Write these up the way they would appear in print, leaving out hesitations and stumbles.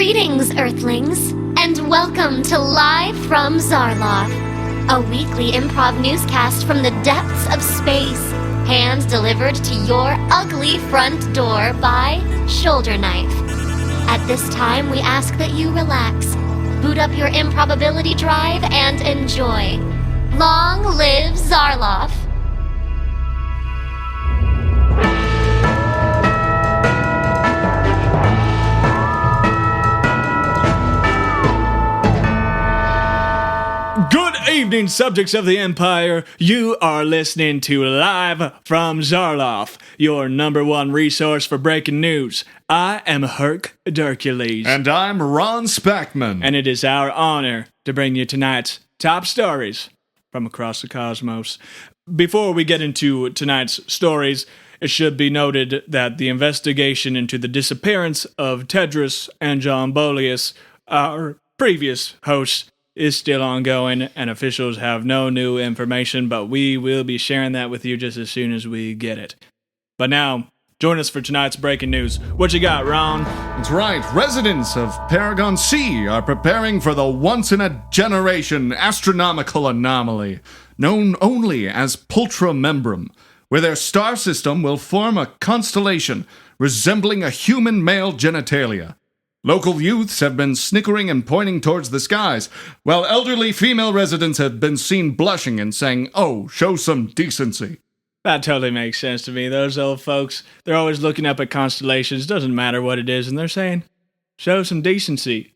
Greetings, Earthlings, and welcome to Live from Zarloth, a weekly improv newscast from the depths of space, hand-delivered to your ugly front door by Shoulder Knife. At this time, we ask that you relax, boot up your improbability drive, and enjoy. Long live Zarloth! Good evening, subjects of the Empire. You are listening to Live from Zarloth, your number one resource for breaking news. I am Herc Dercules. And I'm Ron Spackman. And it is our honor to bring you tonight's top stories from across the cosmos. Before we get into tonight's stories, it should be noted that the investigation into the disappearance of Tedros and John Bolius, our previous hosts, is still ongoing, and officials have no new information, but we will be sharing that with you just as soon as we get it. But now, join us for tonight's breaking news. What you got, Ron? That's right. Residents of Paragon C are preparing for the once-in-a-generation astronomical anomaly, known only as Pultra Membrum, where their star system will form a constellation resembling a human male genitalia. Local youths have been snickering and pointing towards the skies, while elderly female residents have been seen blushing and saying, "Oh, show some decency." That totally makes sense to me. Those old folks, they're always looking up at constellations, doesn't matter what it is, and they're saying, show some decency.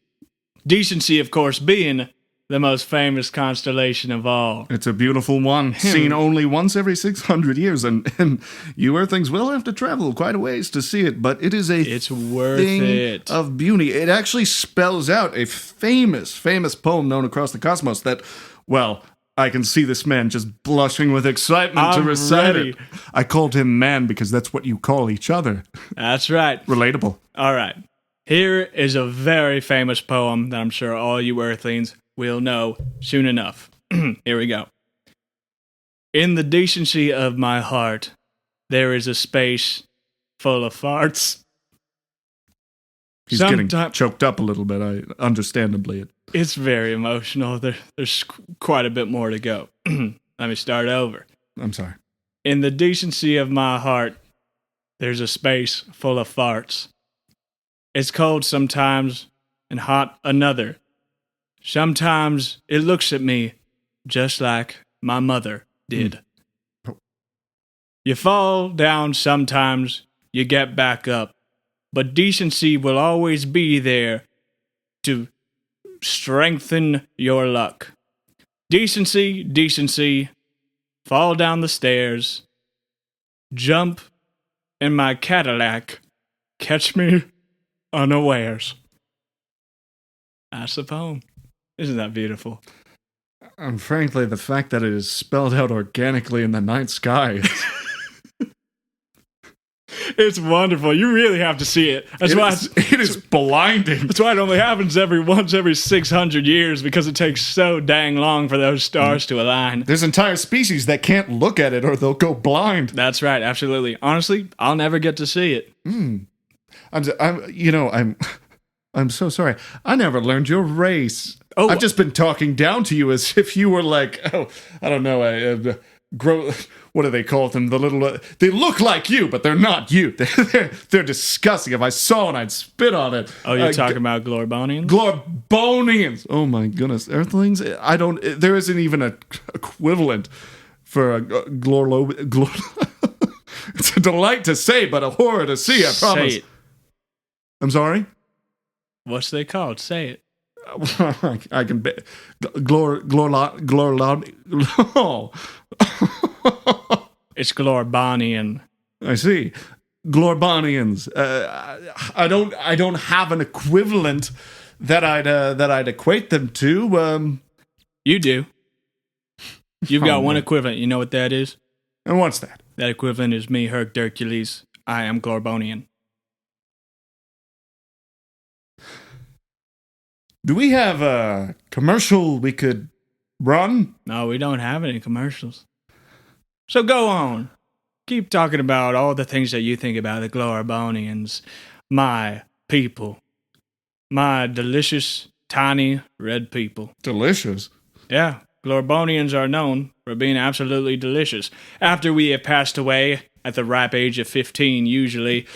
Decency, of course, being the most famous constellation of all. It's a beautiful one, seen only once every 600 years, and you Earthlings will have to travel quite a ways to see it, but it's worth it. Of beauty. It actually spells out a famous poem known across the cosmos that, well, I can see this man just blushing with excitement to recite it. I called him man because that's what you call each other. That's right. Relatable. All right. Here is a very famous poem that I'm sure all you Earthlings will know soon enough. Here we go. In the decency of my heart, there is a space full of farts. He's getting choked up a little bit, understandably. It's very emotional. There's quite a bit more to go. Let me start over. I'm sorry. In the decency of my heart, there's a space full of farts. It's cold sometimes and hot another. Sometimes it looks at me just like my mother did. You fall down sometimes, you get back up, but decency will always be there to strengthen your luck. Decency, decency, fall down the stairs, jump in my Cadillac, catch me unawares. That's the poem. Isn't that beautiful? And frankly, the fact that it is spelled out organically in the night sky. It's wonderful. You really have to see it. It is blinding. That's why it only happens once every 600 years, because it takes so dang long for those stars to align. There's entire species that can't look at it or they'll go blind. That's right, absolutely. Honestly, I'll never get to see it. I'm so sorry. I never learned your race. Oh, I've just been talking down to you as if you were like, I don't know, what do they call them? They look like you, but they're not you. They're disgusting. If I saw one, I'd spit on it. Oh, you're talking about Glorbonians? Glorbonians. Oh my goodness, Earthlings. There isn't even an equivalent for a It's a delight to say, but a horror to see. I promise. Say it. I'm sorry. What's they called? Say it. I can bet. It's Glorbonian. I see. Glorbonians. I don't have an equivalent that I'd equate them to. You do. You've got one equivalent. You know what that is? And what's that? That equivalent is me, Herc Dercules. I am Glorbonian. Do we have a commercial we could run? No, we don't have any commercials. So go on. Keep talking about all the things that you think about the Glorbonians, my people. my delicious, tiny, red people. Delicious. Yeah, Glorbonians are known for being absolutely delicious. After we have passed away, at the ripe age of 15 usually,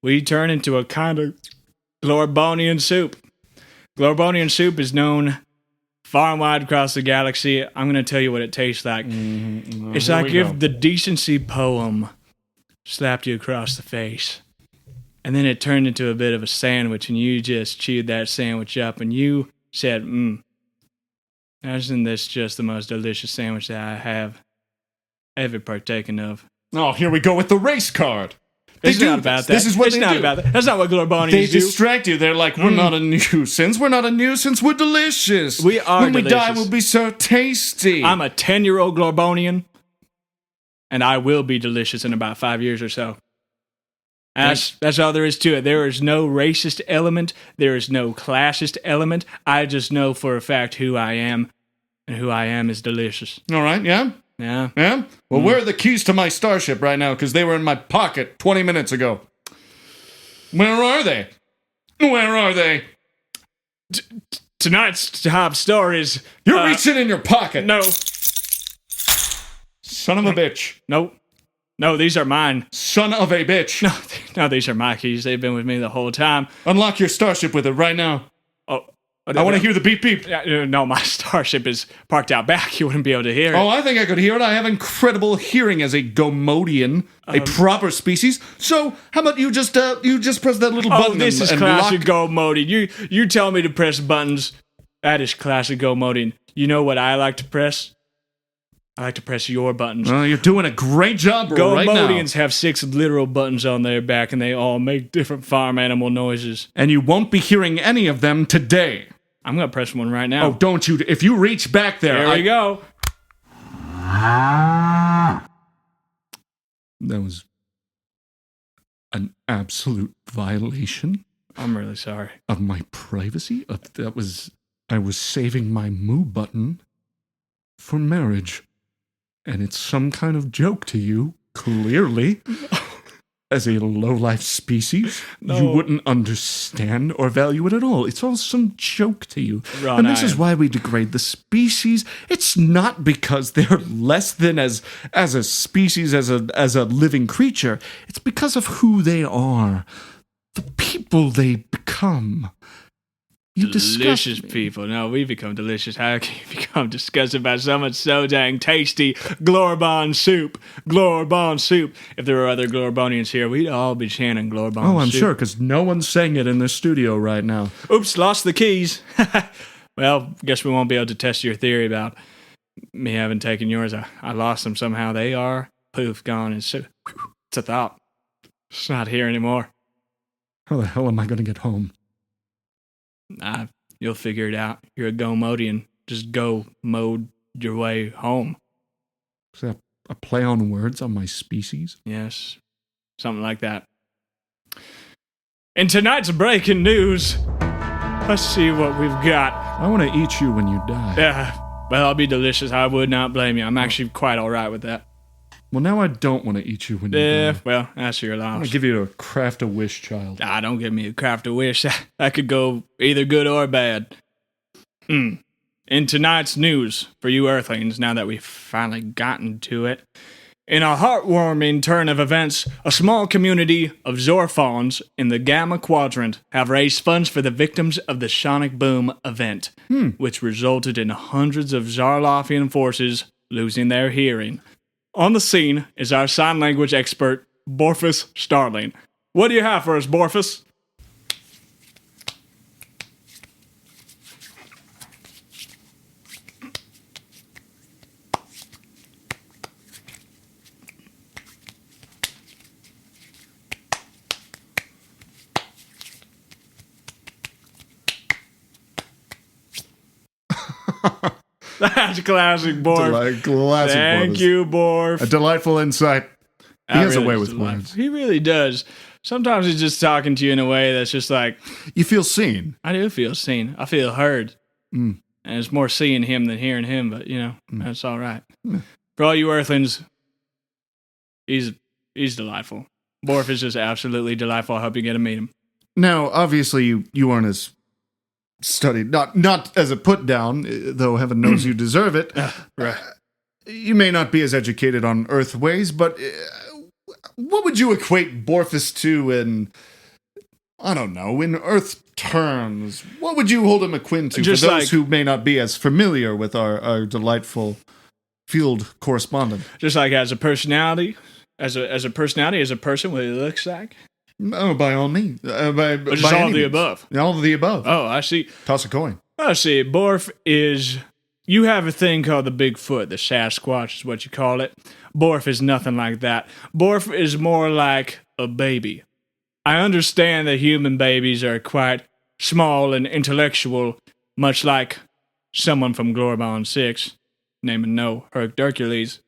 we turn into a kind of Glorbonian soup. Glorbonian soup is known far and wide across the galaxy. I'm going to tell you what it tastes like. Mm-hmm. It's like if the decency poem slapped you across the face, and then it turned into a bit of a sandwich, and you just chewed that sandwich up, and you said, isn't this just the most delicious sandwich that I have ever partaken of? Oh, here we go with the race card. It's not about that. This is what it's they not do. about that. That's not what Glorbonians They do. distract you. They're like, we're not a nuisance. We're not a nuisance. We're delicious. We are When we die, delicious. we'll be so tasty. I'm a 10-year-old Glorbonian, and I will be delicious in about 5 years or so. That's all there is to it. There is no racist element. There is no classist element. I just know for a fact who I am, and who I am is delicious. All right, yeah? Yeah. Yeah? Well, where are the keys to my starship right now? Because they were in my pocket 20 minutes ago. Where are they? Where are they? Tonight's top story is... You're reaching in your pocket. No. Son of a bitch. Nope. No, these are mine. Son of a bitch. No, these are my keys. They've been with me the whole time. Unlock your starship with it right now. Oh, I want to hear the beep beep. No, my starship is parked out back. You wouldn't be able to hear it. Oh, I think I could hear it. I have incredible hearing as a Gomodian, a proper species. So, how about you just press that little button this is and classic lock... Go Modian. You tell me to press buttons. That is classic Go Modian. You know what I like to press? I like to press your buttons. Oh, you're doing a great job right now. Go-Modians have 6 literal buttons on their back, and they all make different farm animal noises. And you won't be hearing any of them today. I'm going to press one right now. Oh, don't you... If you reach back there... There we go. That was an absolute violation I'm really sorry. of my privacy. I was saving my moo button for marriage. And it's some kind of joke to you, clearly. As a low-life species, you wouldn't understand or value it at all. It's all some joke to you. Ron, and this is why we degrade the species. It's not because they're less than as a species, as a living creature. It's because of who they are. The people they become. You Delicious disgust me. people. No, we become delicious. How can you become disgusted by something so dang tasty? Glorbon soup. Glorbon soup. If there were other Glorbonians here, we'd all be chanting Glorbon soup. Oh, I'm sure, because no one's saying it in the studio right now. Oops, lost the keys. Well, guess we won't be able to test your theory about me having taken yours. I lost them somehow. They are poof, gone. It's a thought. It's not here anymore. How the hell am I going to get home? You'll figure it out. You're a Go-Modian. Just go mode your way home. Is that a play on words on my species? Yes, something like that. In tonight's breaking news, let's see what we've got. I want to eat you when you die. Yeah, well, I'll be delicious. I would not blame you. I'm actually quite all right with that. Well, now I don't want to eat you when you Yeah, die. well, that's your I'm loss. going to give you a craft a wish, child. Don't give me a craft of wish. That could go either good or bad. In tonight's news, for you Earthlings, now that we've finally gotten to it, in a heartwarming turn of events, a small community of Zorfons in the Gamma Quadrant have raised funds for the victims of the Sonic Boom event, which resulted in hundreds of Zarlofian forces losing their hearing. On the scene is our sign language expert, Borfus Starling. What do you have for us, Borfus? That's classic, Borf. Classic Thank you, Borf. A delightful insight. He has a way with delightful. words. He really does. Sometimes he's just talking to you in a way that's just like, You feel seen. I do feel seen. I feel heard. And it's more seeing him than hearing him, but, that's all right. For all you Earthlings, he's delightful. Borf is just absolutely delightful. I hope you get to meet him. Now, obviously, you aren't as studied, not as a put down, though heaven knows you deserve it. Right. You may not be as educated on Earth ways, but what would you equate Borphus to in, I don't know, in Earth terms? What would you hold him akin to Just for those like- who may not be as familiar with our delightful field correspondent? Just like as a personality, as a person, what he looks like. Oh, by all means. Which is all of the above. All of the above. Oh, I see. Toss a coin. I see. Borf is... You have a thing called the Bigfoot, the Sasquatch is what you call it. Borf is nothing like that. Borf is more like a baby. I understand that human babies are quite small and intellectual, much like someone from Glorbon 6, naming no Herc Dercules.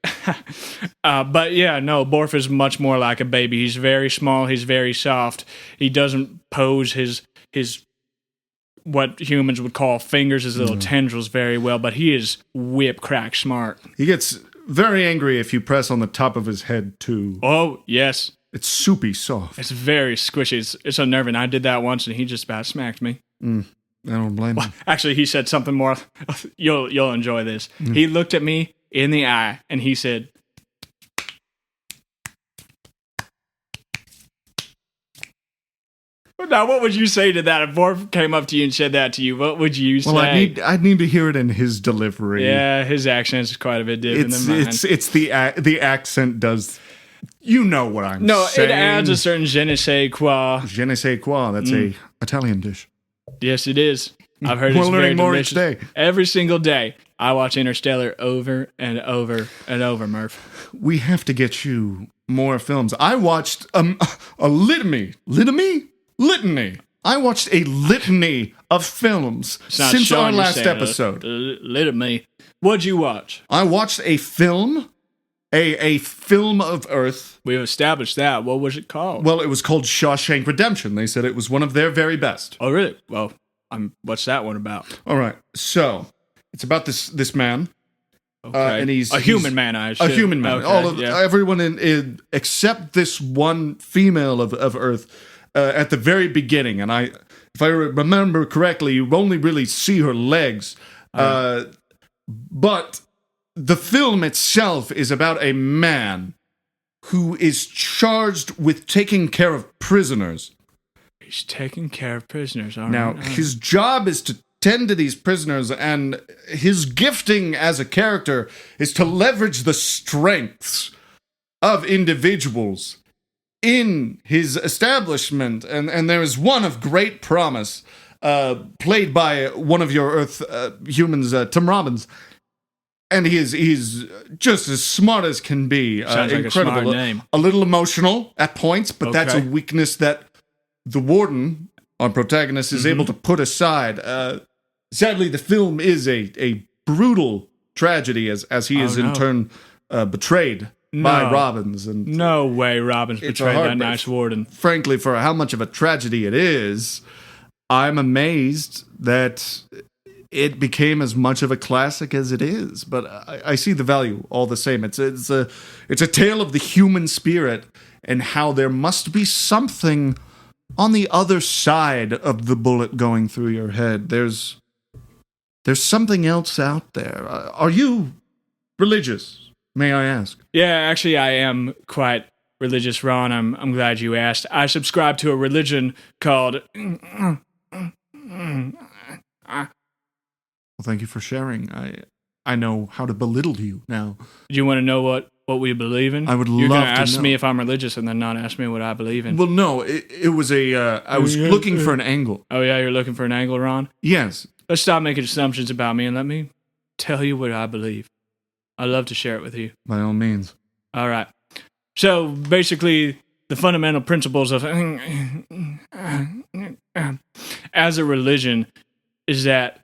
But yeah, no, Borf is much more like a baby. He's very small, he's very soft. He doesn't pose his what humans would call fingers, his little tendrils very well, but he is whip crack smart. He gets very angry if you press on the top of his head, too. Oh, yes. It's soupy soft. It's very squishy. It's unnerving. I did that once, and he just about smacked me. I don't blame him. Actually, he said something more. You'll enjoy this. He looked at me in the eye, and he said, now, what would you say to that? If Borf came up to you and said that to you, what would you say? Well, I'd need to hear it in his delivery. Yeah, his accent is quite a bit different than mine. It's the accent does. You know what I'm saying. No, it adds a certain je ne sais quoi. Je ne sais quoi. That's a Italian dish. Yes, it is. I've heard We're it's very learning more each delicious. day. Every single day, I watch Interstellar over and over and over, Murph. We have to get you more films. I watched a litany. I watched a litany of films It's not since Sean our you're last saying, episode. Litany. What'd you watch? I watched a film, a film of Earth. We've established that. What was it called? Well, it was called Shawshank Redemption. They said it was one of their very best. Oh, really? Well, what's that one about? All right, so it's about this man. Okay. And he's a human man, I a assume. human man. Okay, Everyone in except this one female of Earth at the very beginning. And if I remember correctly, you only really see her legs. But the film itself is about a man who is charged with taking care of prisoners. He's taking care of prisoners. All Now, right. his job is to tend to these prisoners, and his gifting as a character is to leverage the strengths of individuals in his establishment. And there is one of great promise, played by one of your Earth humans, Tim Robbins. And he's just as smart as can be. Sounds like incredible. a smart name. A little emotional at points, but that's a Okay. weakness that the warden, our protagonist, is able to put aside. Sadly, the film is a brutal tragedy as he is in turn betrayed by Robbins. And No way Robbins It's a betrayed that heartbreak. nice warden. frankly, for how much of a tragedy it is, I'm amazed that it became as much of a classic as it is. But I see the value all the same. It's a tale of the human spirit and how there must be something on the other side of the bullet going through your head. There's something else out there. Are you religious, may I ask? Yeah, actually, I am quite religious, Ron. I'm glad you asked. I subscribe to a religion called... Well, thank you for sharing. I know how to belittle you now. Do you want to know what we believe in? I would You're love gonna to ask know. me if I'm religious and then not ask me what I believe in. Well, no, it was I was looking for an angle. Oh, yeah, you're looking for an angle, Ron? Yes. Let's stop making assumptions about me and let me tell you what I believe. I'd love to share it with you. By all means. All right. So, basically, the fundamental principles of as a religion is that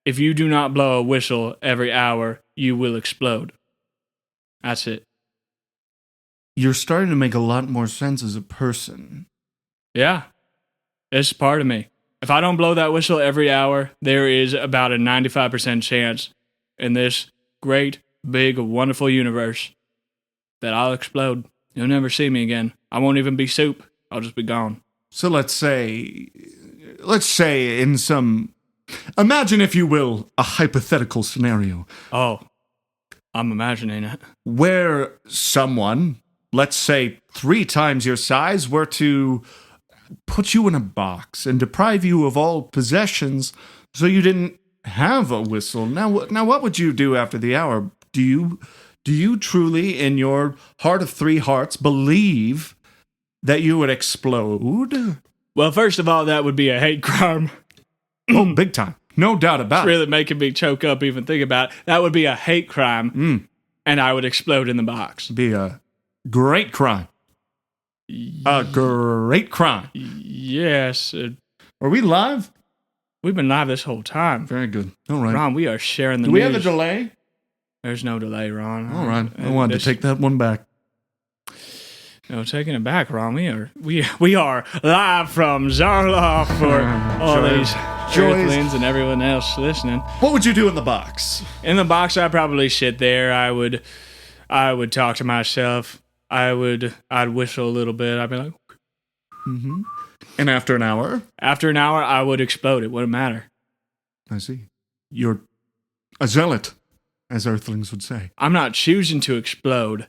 if you do not blow a whistle every hour, you will explode. That's it. You're starting to make a lot more sense as a person. Yeah. It's part of me. If I don't blow that whistle every hour, there is about a 95% chance in this great, big, wonderful universe that I'll explode. You'll never see me again. I won't even be soup. I'll just be gone. So let's say in some Imagine, if you will, a hypothetical scenario Oh, I'm imagining it. where someone, let's say 3 times your size, were to put you in a box and deprive you of all possessions so you didn't have a whistle. Now what would you do after the hour? Do you truly, in your heart of 3 hearts, believe that you would explode? Well, first of all, that would be a hate crime. Oh, big time. No doubt about It's really making me choke up even thinking about it. That would be a hate crime, and I would explode in the box. it. Be a great crime. A great crime. Yes. Are we live? We've been live this whole time. Very good. All right. Ron, we are sharing the Do news. we have a delay? There's no delay, Ron. All right. I wanted to take that one back. No, taking it back, Ron. We are live from Zarloff for all these Earthlings and everyone else listening. What would you do in the box? In the box, I'd probably sit there. I would talk to myself. I'd whistle a little bit. I'd be like, Mm-hmm. And after an hour? after an hour, I would explode. It wouldn't matter. I see. You're a zealot, as Earthlings would say. I'm not choosing to explode.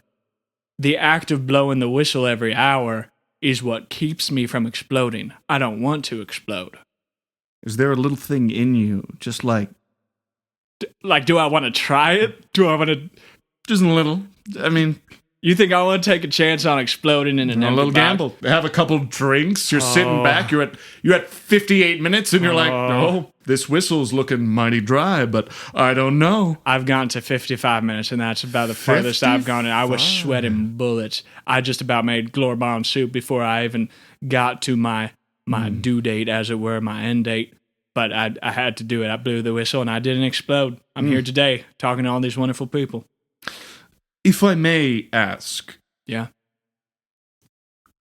The act of blowing the whistle every hour is what keeps me from exploding. I don't want to explode. Is there a little thing in you, just like... Like, do I want to try it? Do I want to... Just a little. I mean... You think I want to take a chance on exploding in an A empty little box? gamble. Have a couple drinks. You're sitting back. You're at 58 minutes, and you're like, "Oh, this whistle's looking mighty dry, but I don't know." I've gone to 55 minutes, and that's about the farthest I've gone. And I was 55. sweating bullets. I just about made Glorbon Soup before I even got to my due date, as it were, my end date. But I had to do it. I blew the whistle, and I didn't explode. I'm here today talking to all these wonderful people. If I may ask, Yeah.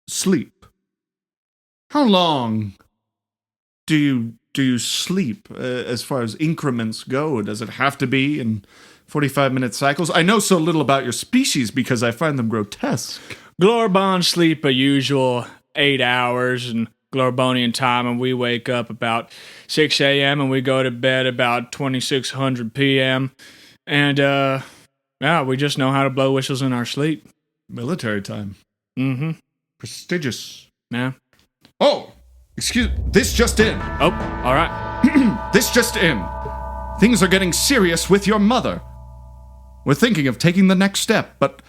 sleep. How long do you sleep as far as increments go? Does it have to be in 45-minute cycles? I know so little about your species because I find them grotesque. Glorbon sleep a usual 8 hours and Glorbonian time, and we wake up about 6 a.m. and we go to bed about 2600 p.m. And, yeah, we just know how to blow whistles in our sleep. Military time. Mm-hmm. Prestigious. Yeah. Oh, this just in. Oh, all right. This just in. Things are getting serious with your mother. We're thinking of taking the next step, but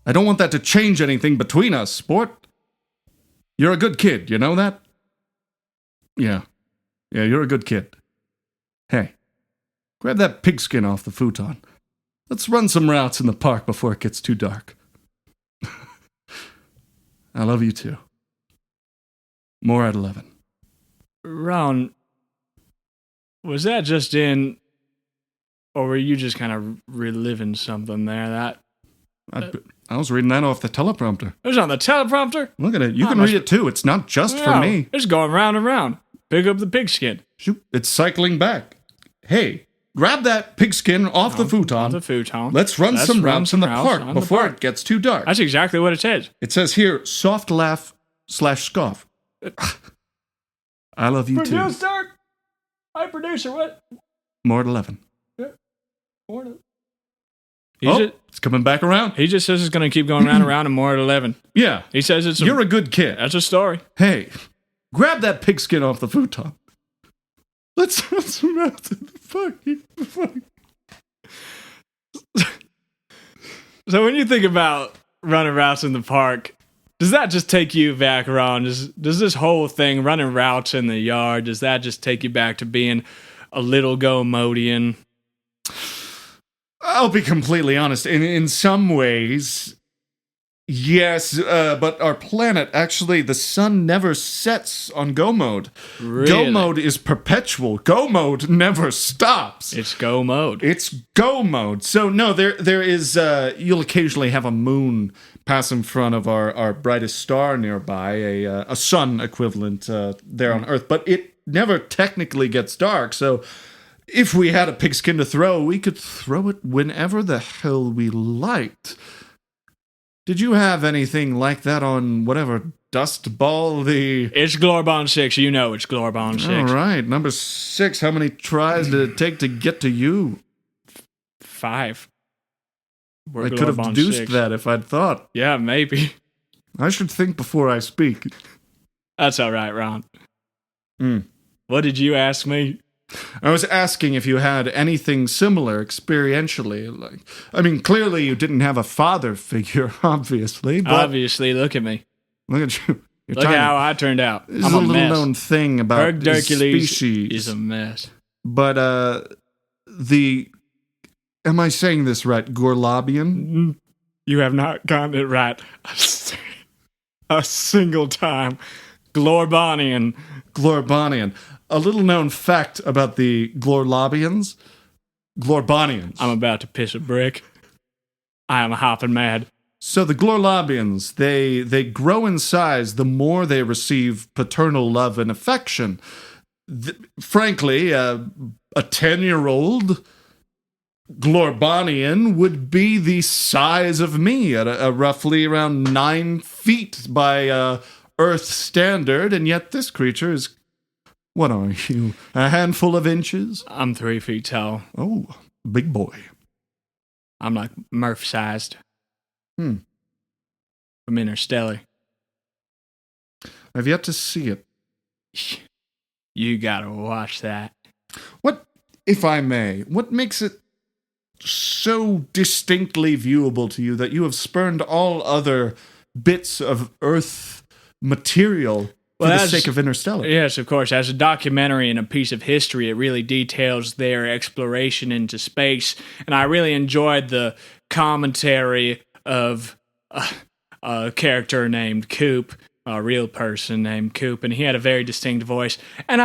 I don't want that to change anything between us, sport. You're a good kid, you know that? Yeah, you're a good kid. Hey, grab that pigskin off the futon. Let's run some routes in the park before it gets too dark. I love you too. More at 11. Ron, was that just in, or were you just kind of reliving something there? I was reading that off the teleprompter. It was on the teleprompter? Look at it. You can read it too. It's not just for No, me. It's going round and round. Pick up the pigskin. Shoot, it's cycling back. Hey, grab that pigskin off the futon. The futon. Let's run some rounds in the park on before park. it gets too dark. That's exactly what it says. It says here, soft laugh / scoff. I love you too. Producer! Hi, producer, what? More at 11. It's coming back around. He just says it's going to keep going round and round and more at 11. Yeah. He says it's You're a good kid. That's a story. Hey, grab that pigskin off the futon. Let's run some rounds in the park. So when you think about running routes in the park, does that just take you back, Ron? Does this whole thing, running routes in the yard, does that just take you back to being a little Go-Modian? I'll be completely honest. In some ways, yes, but our planet, actually, the sun never sets on Go mode. Really? Go mode is perpetual. Go mode never stops. It's Go mode. It's Go mode. So, no, there is, you'll occasionally have a moon pass in front of our brightest star nearby, a sun equivalent there on Earth, but it never technically gets dark, so if we had a pigskin to throw, we could throw it whenever the hell we liked. Did you have anything like that on whatever dust ball the... It's Glorbon 6. You know it's Glorbon 6. All right, number 6. How many tries did it take to get to you? 5. I could have deduced that if I'd thought. Yeah, maybe. I should think before I speak. That's all right, Ron. What did you ask me? I was asking if you had anything similar experientially. Clearly you didn't have a father figure, obviously. But Obviously, look at me. look at you. You're Look tiny. at how I turned out. This I'm is a a little mess. known thing about Herc this Dercules species. is a mess. But am I saying this right? Gorlabian? You have not gotten it right a single time. Glorbonian. Glorbonian. A little known fact about the Glorbonians. I'm about to piss a brick. I am hopping mad. So the Glorbonians, they grow in size the more they receive paternal love and affection. Frankly, a 10-year-old Glorbonian would be the size of me at a roughly around 9 feet by Earth standard, and yet this creature is, what are you, a handful of inches? I'm 3 feet tall. Oh, big boy. I'm like Murph-sized. From Interstellar. I've yet to see it. You gotta watch that. What, if I may, what makes it so distinctly viewable to you that you have spurned all other bits of Earth material for the sake of Interstellar? Yes, of course. As a documentary and a piece of history, it really details their exploration into space. And I really enjoyed the commentary of a character named Coop, a real person named Coop, and he had a very distinct voice. And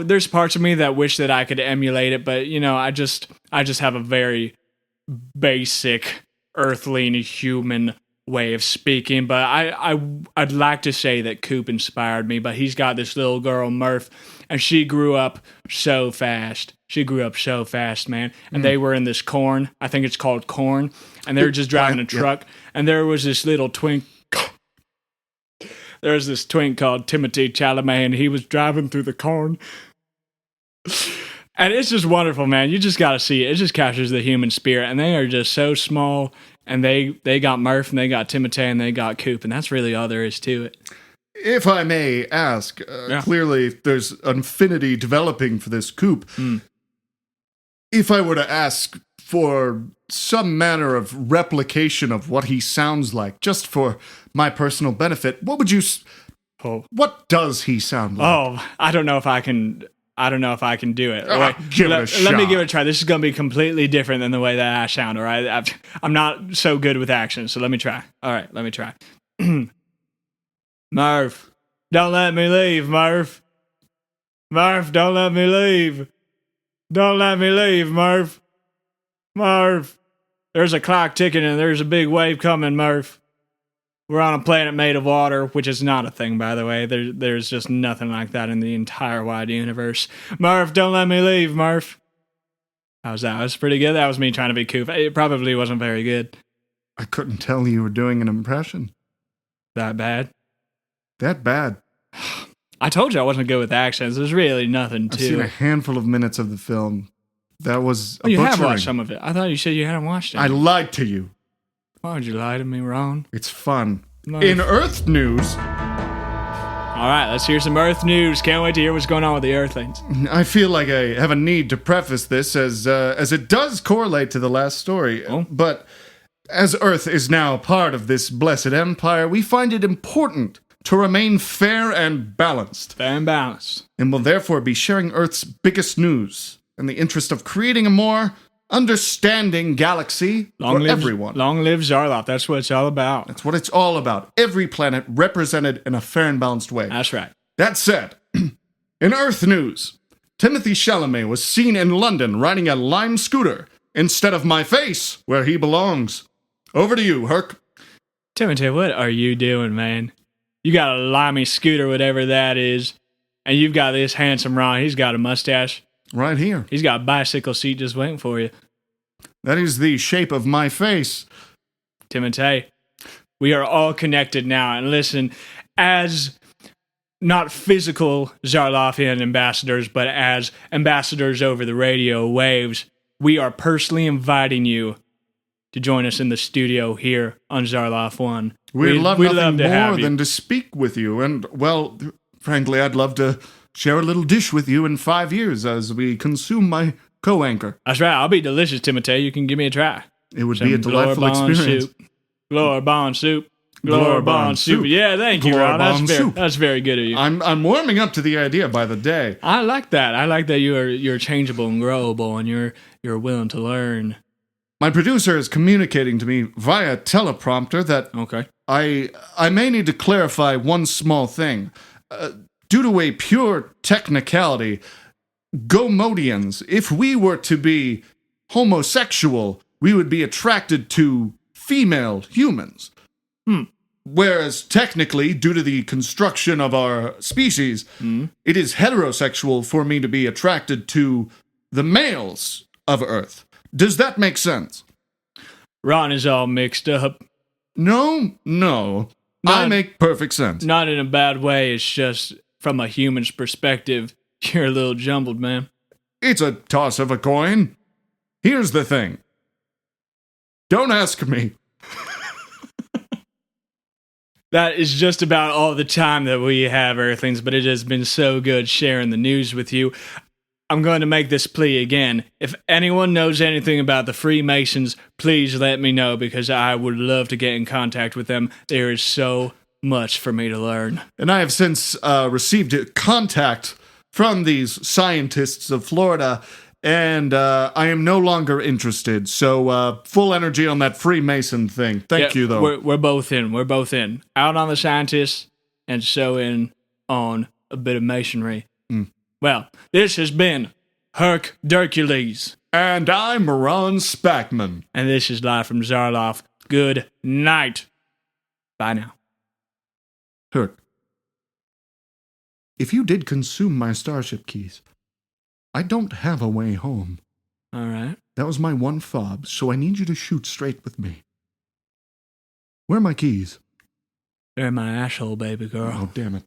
there's parts of me that wish that I could emulate it, but I just have a very basic earthly and human way of speaking. But I'd like to say that Coop inspired me, but he's got this little girl, Murph, and she grew up so fast. Man. And they were in this corn. I think it's called corn. And they were just driving a truck. And there was this little twink. There was this twink called Timothy Chalamet, and he was driving through the corn. And it's just wonderful, man. You just got to see it. It just captures the human spirit. And they are just so small. And they got Murph, and they got Timothy, and they got Coop. And that's really all there is to it. If I may ask, clearly there's affinity developing for this Coop. If I were to ask for some manner of replication of what he sounds like, just for my personal benefit, what would you... What does he sound like? Oh, I don't know if I can do it. Give it a shot. Let me give it a try. This is going to be completely different than the way that I sound, all right? I'm not so good with accents, so let me try. All right, let me try. Murph, don't let me leave, Murph. Murph, don't let me leave. Don't let me leave, Murph. Murph, there's a clock ticking and there's a big wave coming, Murph. We're on a planet made of water, which is not a thing, by the way. There's just nothing like that in the entire wide universe. Murph, don't let me leave, Murph. How's that? That's pretty good. That was me trying to be Coop. It probably wasn't very good. I couldn't tell you were doing an impression. That bad? That bad. I told you I wasn't good with accents. There's really nothing to I've seen a it. handful of minutes of the film. That was a You have butchering. watched some of it. I thought you said you hadn't watched it. I lied to you. Why would you lie to me, Ron? It's fun. No. In Earth news, All right, let's hear some Earth news. Can't wait to hear what's going on with the Earthlings. I feel like I have a need to preface this as it does correlate to the last story. Oh. But as Earth is now part of this blessed empire, we find it important to remain fair and balanced, Fair and balanced. and will therefore be sharing Earth's biggest news in the interest of creating a more understanding galaxy for everyone. Long live Zarloth. That's what it's all about. That's what it's all about. Every planet represented in a fair and balanced way. That's right. That said, in Earth news, Timothy Chalamet was seen in London riding a lime scooter instead of my face, where he belongs. Over to you, Herc. Timothy, what are you doing, man? You got a limey scooter, whatever that is, and you've got this handsome Ron. He's got a mustache. Right here. He's got a bicycle seat just waiting for you. That is the shape of my face. Timothy, we are all connected now. And listen, as not physical Zarlothian ambassadors, but as ambassadors over the radio waves, we are personally inviting you to join us in the studio here on Zarloth 1. We'd love nothing to have more you. than to speak with you. And, well, frankly, I'd love to share a little dish with you in 5 years as we consume my co-anchor. That's right. I'll be delicious, Timotei. You can give me a try. It would be a delightful experience. Glorbon Soup. Glorbon Soup. Yeah, thank you, Ron. That's very good of you. I'm warming up to the idea by the day. I like that. I like that you're changeable and growable, and you're willing to learn. My producer is communicating to me via teleprompter that Okay. I may need to clarify one small thing. Due to a pure technicality, Gomodians, if we were to be homosexual, we would be attracted to female humans. Whereas technically, due to the construction of our species, it is heterosexual for me to be attracted to the males of Earth. Does that make sense? Ron is all mixed up. No. I make perfect sense. Not in a bad way. It's just from a human's perspective, you're a little jumbled, man. It's a toss of a coin. Here's the thing. Don't ask me. That is just about all the time that we have, Earthlings, but it has been so good sharing the news with you. I'm going to make this plea again. If anyone knows anything about the Freemasons, please let me know, because I would love to get in contact with them. There is so much for me to learn. And I have since received contact from these scientists of Florida, and I am no longer interested. So full energy on that Freemason thing. Thank you, though. We're both in. We're both in. Out on the scientists, and so in on a bit of masonry. Well, this has been Herc Dercules. And I'm Ron Spackman. And this is live from Zarloth. Good night. Bye now. Herc, if you did consume my starship keys, I don't have a way home. All right. That was my one fob, so I need you to shoot straight with me. Where are my keys? They're in my asshole, baby girl. Oh, damn it.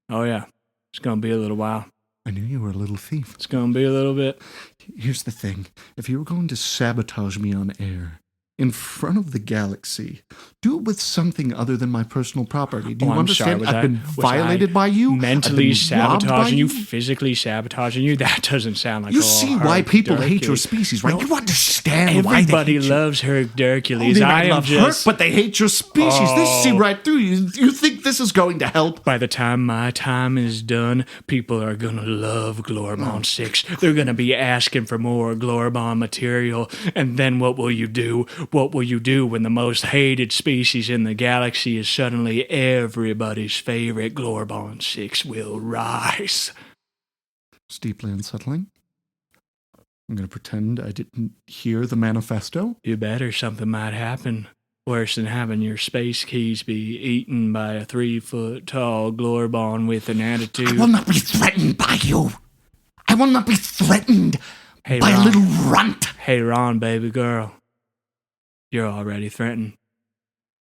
Oh, yeah. It's going to be a little while. I knew you were a little thief. It's going to be a little bit. Here's the thing. If you were going to sabotage me on air, in front of the galaxy, do it with something other than my personal property. Do you understand? I've been violated by you. Mentally sabotaging you, physically sabotaging you. That doesn't sound like you see why people hate your species, right? You understand why everybody loves Herc Dercules. They might love Herc, but they hate your species. They see right through you. You think this is going to help? By the time my time is done, people are gonna love Glorbon 6. They're gonna be asking for more Glorbon material. And then what will you do? What will you do when the most hated species in the galaxy is suddenly everybody's favorite? Glorbon 6 will rise. It's deeply unsettling. I'm going to pretend I didn't hear the manifesto. You better. Something might happen. Worse than having your space keys be eaten by a 3-foot-tall Glorbon with an attitude. I will not be threatened by you. I will not be threatened by Ron. a little runt. Hey, Ron, baby girl. You're already threatened.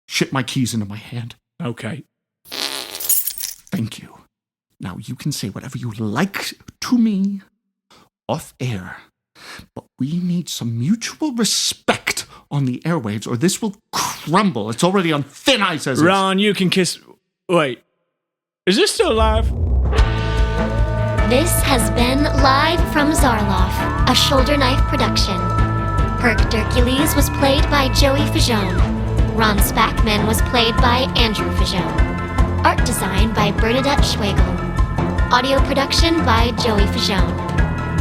Shit my keys into my hand. Okay. Thank you. Now you can say whatever you like to me off air. But we need some mutual respect on the airwaves or this will crumble. It's already on thin ice as Ron, you can kiss... Wait. Is this still live? This has been Live from Zarloth, a Shoulder Knife production. Herc Dercules was played by Joey Faggion. Ron Spackman was played by Andrew Faggion. Art design by Bernadette Schwegel. Audio production by Joey Faggion.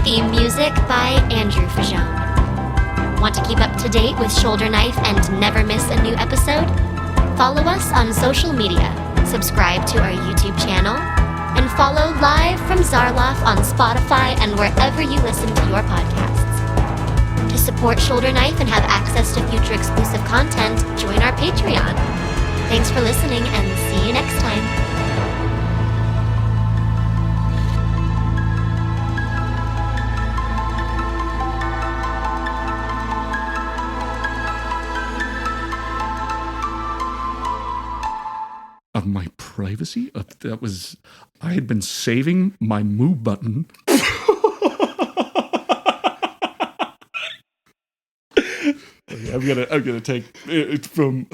Theme music by Andrew Faggion. Want to keep up to date with Shoulder Knife and never miss a new episode? Follow us on social media, subscribe to our YouTube channel, and follow Live from Zarloth on Spotify and wherever you listen to your podcasts. To support Shoulder Knife and have access to future exclusive content, join our Patreon. Thanks for listening and see you next time. of my privacy. prophecy. I had been saving my moo button. I'm gonna take it from